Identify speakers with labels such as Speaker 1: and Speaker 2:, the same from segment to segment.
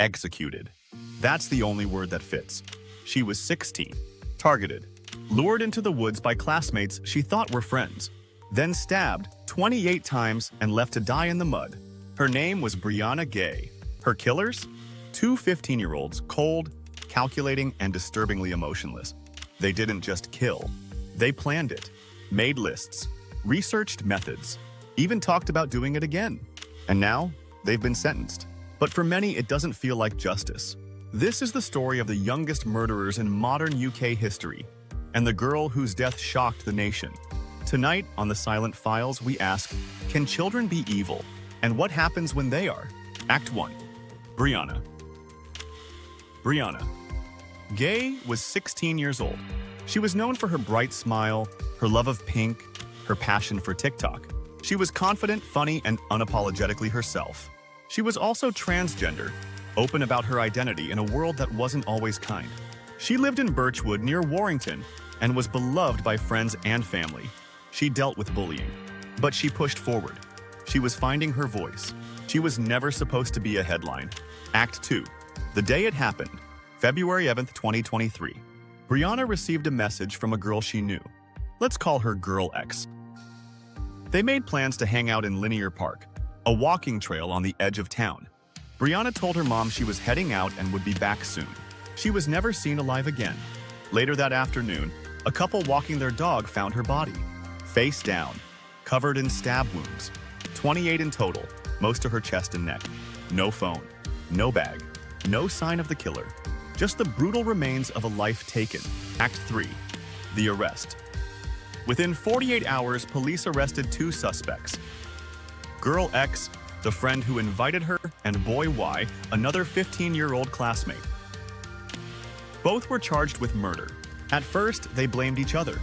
Speaker 1: executed. That's the only word that fits. She was 16, targeted, lured into the woods by classmates she thought were friends, then stabbed 28 times and left to die in the mud. Her name was Brianna Ghey. Her killers? Two 15-year-olds, cold, calculating, and disturbingly emotionless. They didn't just kill. They planned it, made lists, researched methods, even talked about doing it again. And now, they've been sentenced. But for many, it doesn't feel like justice. This is the story of the youngest murderers in modern UK history, and the girl whose death shocked the nation. Tonight, on The Silent Files, we ask, can children be evil? And what happens when they are? Act 1. Brianna. Brianna Ghey was 16 years old. She was known for her bright smile, her love of pink, her passion for TikTok. She was confident, funny, and unapologetically herself. She was also transgender, open about her identity in a world that wasn't always kind. She lived in Birchwood near Warrington and was beloved by friends and family. She dealt with bullying, but she pushed forward. She was finding her voice. She was never supposed to be a headline. Act 2. The day it happened, February 11th, 2023. Brianna received a message from a girl she knew. Let's call her Girl X. They made plans to hang out in Linear Park, a walking trail on the edge of town. Brianna told her mom she was heading out and would be back soon. She was never seen alive again. Later that afternoon, a couple walking their dog found her body, face down, covered in stab wounds. 28 in total, most to her chest and neck. No phone, no bag, no sign of the killer. Just the brutal remains of a life taken. Act 3. The arrest. Within 48 hours, police arrested two suspects. Girl X, the friend who invited her, and boy Y, another 15-year-old classmate. Both were charged with murder. At first, they blamed each other.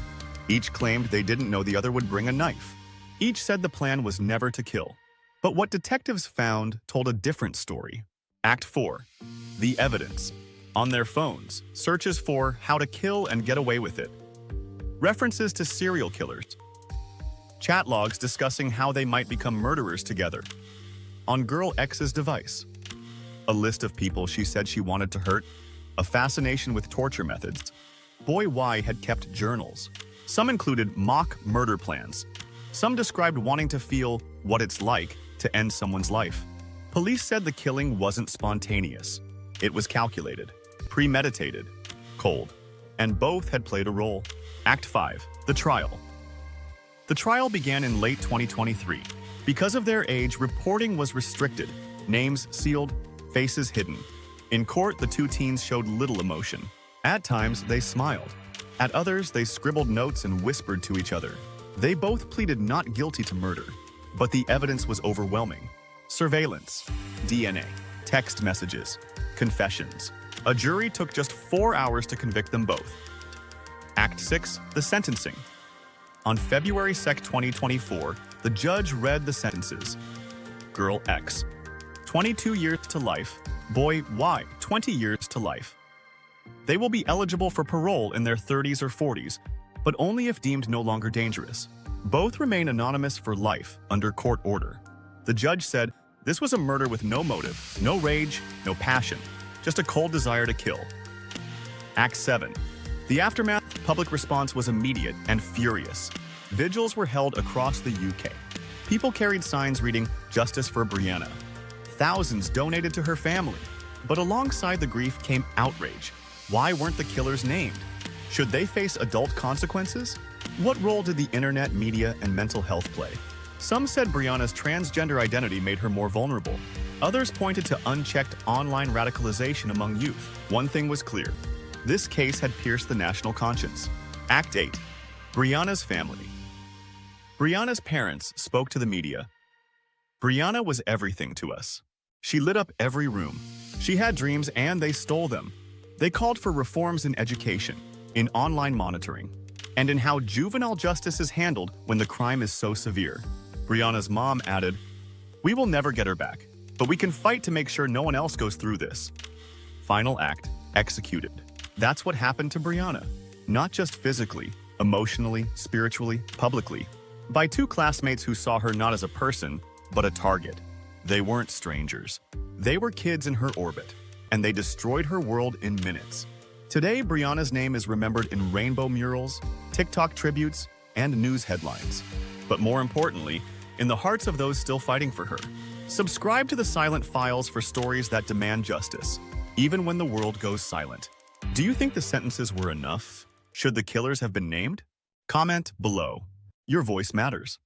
Speaker 1: Each claimed they didn't know the other would bring a knife. Each said the plan was never to kill. But what detectives found told a different story. Act 4. The evidence. On their phones, searches for how to kill and get away with it. References to serial killers. Chat logs discussing how they might become murderers together. On Girl X's device. A list of people she said she wanted to hurt. A fascination with torture methods. Boy Y had kept journals. Some included mock murder plans. Some described wanting to feel what it's like to end someone's life. Police said the killing wasn't spontaneous. It was calculated, premeditated, cold, and both had played a role. Act 5. The trial. The trial began in late 2023. Because of their age, reporting was restricted, names sealed, faces hidden. In court, the two teens showed little emotion. At times, they smiled. At others, they scribbled notes and whispered to each other. They both pleaded not guilty to murder, but the evidence was overwhelming. Surveillance, DNA, text messages, confessions. A jury took just 4 hours to convict them both. Act 6. The sentencing. On February 2, 2024, the judge read the sentences. Girl X, 22 years to life. Boy Y, 20 years to life. They will be eligible for parole in their 30s or 40s, but only if deemed no longer dangerous. Both remain anonymous for life under court order. The judge said, this was a murder with no motive, no rage, no passion, just a cold desire to kill. Act 7. The aftermath, public response was immediate and furious. Vigils were held across the UK. People carried signs reading, "Justice for Brianna." Thousands donated to her family. But alongside the grief came outrage. Why weren't the killers named? Should they face adult consequences? What role did the internet, media, and mental health play? Some said Brianna's transgender identity made her more vulnerable. Others pointed to unchecked online radicalization among youth. One thing was clear. This case had pierced the national conscience. Act 8. Brianna's family. Brianna's parents spoke to the media. Brianna was everything to us. She lit up every room. She had dreams and they stole them. They called for reforms in education, in online monitoring, and in how juvenile justice is handled when the crime is so severe. Brianna's mom added, "We will never get her back, but we can fight to make sure no one else goes through this." Final act, executed. That's what happened to Brianna. Not just physically, emotionally, spiritually, publicly. By two classmates who saw her not as a person, but a target. They weren't strangers. They were kids in her orbit. and they destroyed her world in minutes. Today, Brianna's name is remembered in rainbow murals, TikTok tributes, and news headlines. But more importantly, in the hearts of those still fighting for her. Subscribe to the Silent Files for stories that demand justice, even when the world goes silent. Do you think the sentences were enough? Should the killers have been named? Comment below. Your voice matters.